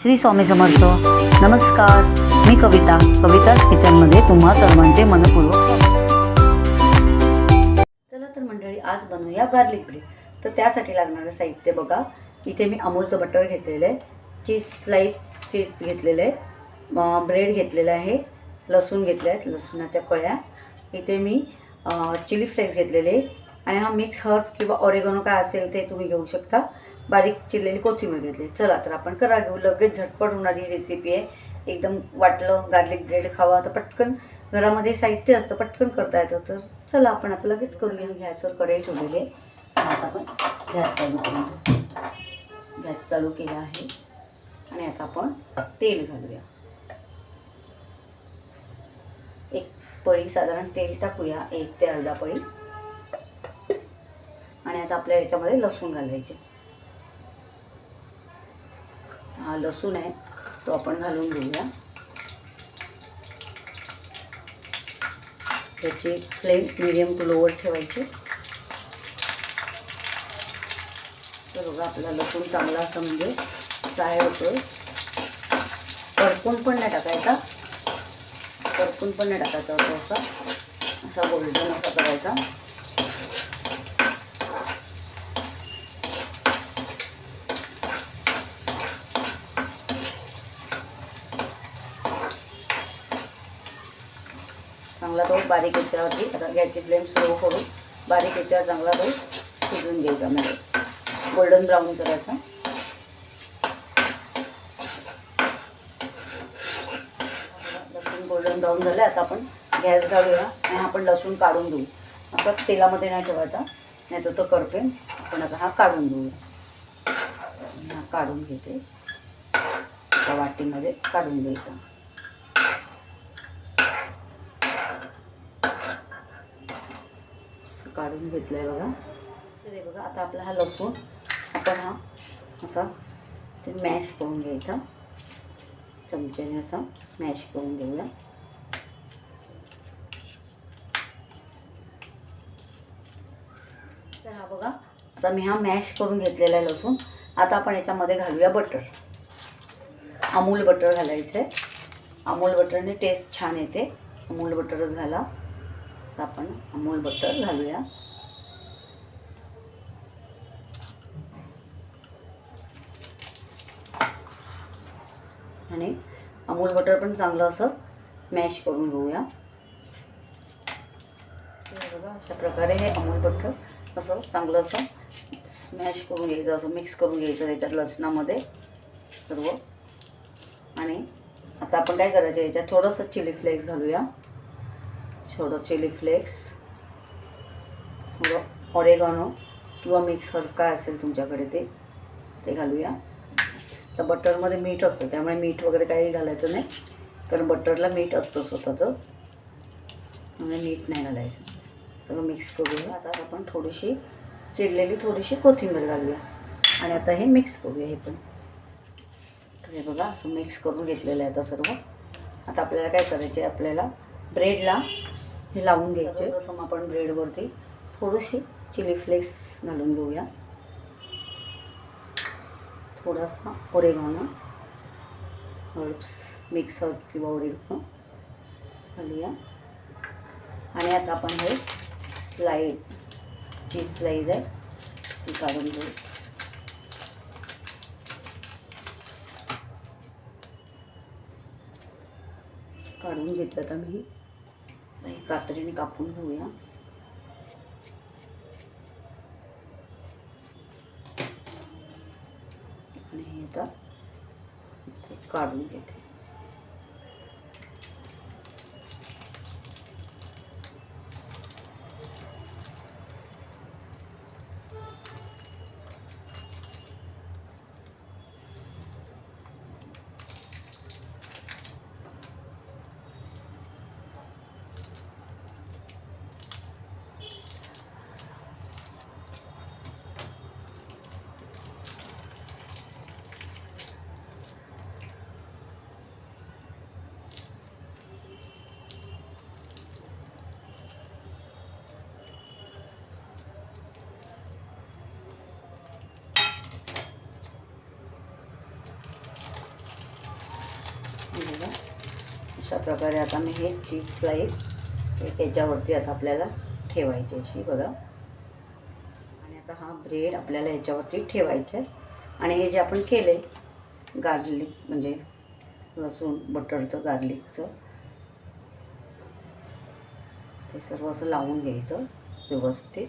श्री स्वामी समर्थ. नमस्कार, मी कविताच किचनमध्ये तुम्हा सर्वांचे मनपूर्वक स्वागत. चला तर मंडळी, आज बनवूया गार्लिक ब्रेड. तर त्यासाठी लागणारे साहित्य बघा. इथे मी अमूलचं बटर घेतलेलं आहे, चीज घेतलेलं आहे, ब्रेड घेतलेलं आहे, लसूण घेतले आहेत, लसूणाच्या कळ्या. इथे मी चिली फ्लेक्स घेतलेले आणि हा मिक्स हर्ब किंवा ऑरेगॅनो काय असेल ते तुम्ही घेऊ शकता. बारीक चिरलेली कोथिंबीर घेतली. चला तर आपण करा घेऊ. लगेच झटपट होणारी रेसिपी आहे. एकदम वाटलं गार्लिक ब्रेड खावा तर पटकन घरामध्ये साहित्य असतं, पटकन करता येतं. तर चला आपण आता लगेच करूया. गॅसवर कढई ठेवलेली आहे. आता आपण गॅस चालू केला आहे आणि आता आपण तेल घालूया. एक पळी साधारण तेल टाकूया, 1 ते अर्धा पळी. आणि आता आपल्या याच्यामध्ये लसूण घालायचे. हा लसूण आहे तो आपण घालून घेऊया. त्याची फ्लेम मीडियम टू लोवर ठेवायची. तर बघा आपला लसूण चांगला असं म्हणजे फ्राय होतोय. करपून पण नाही टाकायचा, असा गोल्डन असा करायचा. चांगला तो बारीक याच्यावरती आता गॅसची फ्लेम स्लो करून बारीक याच्यावर चांगला तो शिजवून घ्यायचा, म्हणजे गोल्डन ब्राऊन करायचा. लसूण गोल्डन ब्राऊन झालं. आता आपण गॅस घालूया आणि आपण लसूण काढून देऊ. आता तेलामध्ये नाही ठेवायचा, नाही तर तो करपे. आपण आता हा काढून देऊया. हा काढून घेते, एका वाटीमध्ये काढून द्यायचा. काढून घेतलंय बघा. तर हे बघा आता आपला हा लसूण आपण हा असा मॅश करून घ्यायचा. चमच्याने असा मॅश करून घेऊया. तर हा बघा आता मी हा मॅश करून घेतलेला आहे लसूण. आता आपण याच्यामध्ये घालूया बटर. अमूल बटर घालायचं आहे. अमूल बटरने टेस्ट छान येते. अमूल बटरच घाला. आपण अमूल बटर घालूया. आणि अमूल बटर पण चांगलं असं मॅश करून घेऊया. बघा अशा प्रकारे हे अमूल बटर असं चांगलं असं स्मॅश करून घ्यायचं, असं मिक्स करून घ्यायचं त्याच्यात लसणामध्ये सर्व. आणि आता आपण काय करायचं, याच्यात थोडंसं चिली फ्लेक्स घालूया. थोडं चिली फ्लेक्स, थोडं ऑरेगॅनो किंवा मिक्स हर्ब काय असेल तुमच्याकडे ते घालूया. तर बटरमध्ये मीठ असतं, त्यामुळे मीठ वगैरे काही घालायचं नाही, कारण बटरला मीठ असतं स्वतःचं, त्यामुळे मीठ नाही घालायचं. सगळं मिक्स करूया. आता आपण थोडीशी चिरलेली थोडीशी कोथिंबीर घालूया आणि आता हे मिक्स करूया. हे पण हे बघा असं मिक्स करून घेतलेलं आहे आता सर्व. आता आपल्याला काय करायचे, आपल्याला ब्रेडला हे लावून घ्यायचे. प्रथम आपण ब्रेडवरती थोडीशी चिली फ्लेक्स घालून घेऊया. थोडासा ऑरेगॅनो, हर्ब्स, मिक्स हर्ब किंवा ऑरेगॅनो घालूया. आणि आता आपण हे चीज स्लाइस आहे ती काढून घेऊ. काढून घेतलं तर मी कात्रीने कापून घेऊया. आणि हे आता काढून घेते. बघा अशा प्रकारे आता मी हे चीज स्लाईस याच्यावरती आता आपल्याला ठेवायची अशी बघा. आणि आता हा ब्रेड आपल्याला याच्यावरती ठेवायचा आहे. आणि हे जे आपण केले गार्लिक म्हणजे लसूण बटरचं गार्लिकचं ते सर्व असं लावून घ्यायचं व्यवस्थित.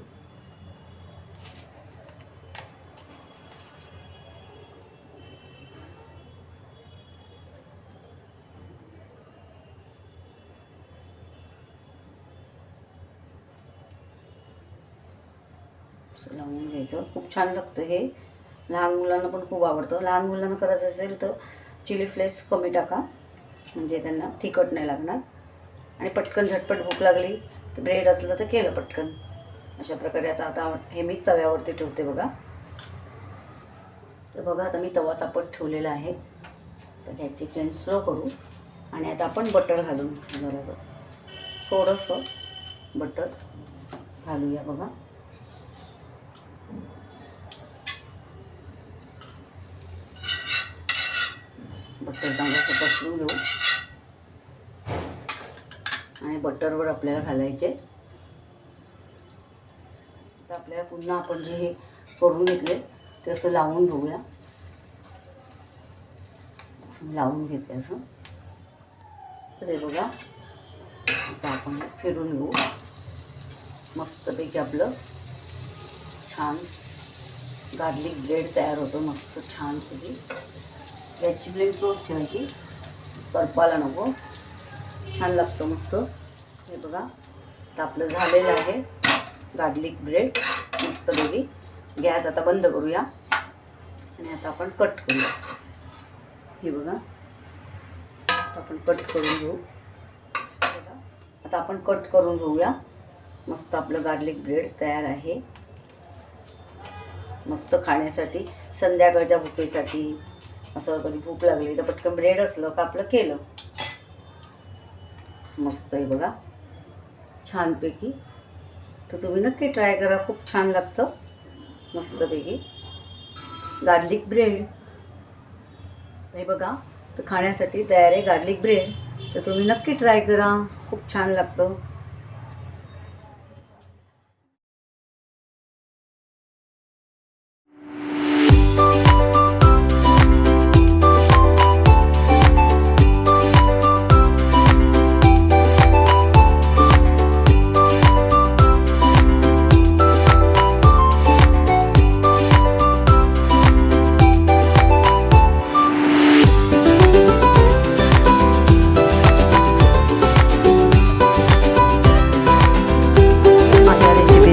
असं लावून घ्यायचं. खूप छान लागतं हे. लहान मुलांना पण खूप आवडतं. लहान मुलांना करायचं असेल तर चिली फ्लेक्स कमी टाका म्हणजे त्यांना तिखट नाही लागणार. आणि पटकन झटपट भूक लागली तर ब्रेड असलं तर केलं पटकन. अशा प्रकारे आता हे मी तव्यावरती ठेवते बघा. तर बघा आता मी तवा तापत ठेवलेला आहे. तर गॅसची फ्लेम स्लो करू. आणि आता आपण बटर घालून जरासं थोडंसं बटर घालूया बघा. बटर चांगलं पसरून घेऊ. आणि बटरवर आपल्याला घालायचे. तर आपल्याला पुन्हा आपण जे हे करून घेतले ते असं लावून घेऊया. असं लावून घेते असं. तर हे बघा आता आपण फिरून घेऊ. मस्तपैकी आपलं छान गार्लिक ब्रेड तयार होतं मस्त छानपैकी. याची फ्लेम स्लो ठेवायची करपाला नको. छान लागतं मस्त. हे बघा आता आपलं झालेलं आहे गार्लिक ब्रेड मस्तपैकी. गॅस आता बंद करूया. आणि आता आपण कट करूया. हे बघा आपण कट करून घेऊ. आता आपण कट करून घेऊया. मस्त आपलं गार्लिक ब्रेड तयार आहे. मस्त खाण्यासाठी संध्याकाळच्या भुकेसाठी असं कधी भूक लागली तर पटकन ब्रेड असलं का आपलं केलं. मस्त आहे बघा छानपैकी. तर तुम्ही नक्की ट्राय करा. खूप छान लागतं मस्तपैकी गार्लिक ब्रेड. हे बघा तर खाण्यासाठी तयार आहे गार्लिक ब्रेड. तर तुम्ही नक्की ट्राय करा. खूप छान लागतं.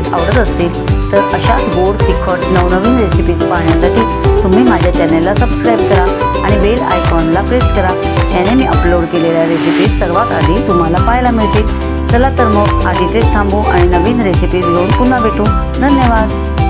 आवडत असतील तर अशाच गोड तिखट नवनवीन रेसिपीज पाहण्यासाठी तुम्ही माझ्या चॅनलला सबस्क्राईब करा आणि बेल आयकॉनला प्रेस करा. याने मी अपलोड केलेल्या रेसिपीज सर्वात आधी तुम्हाला पाहायला मिळतील. चला तर मग आज इथेच थांबू आणि नवीन रेसिपीज घेऊन पुन्हा भेटू. धन्यवाद.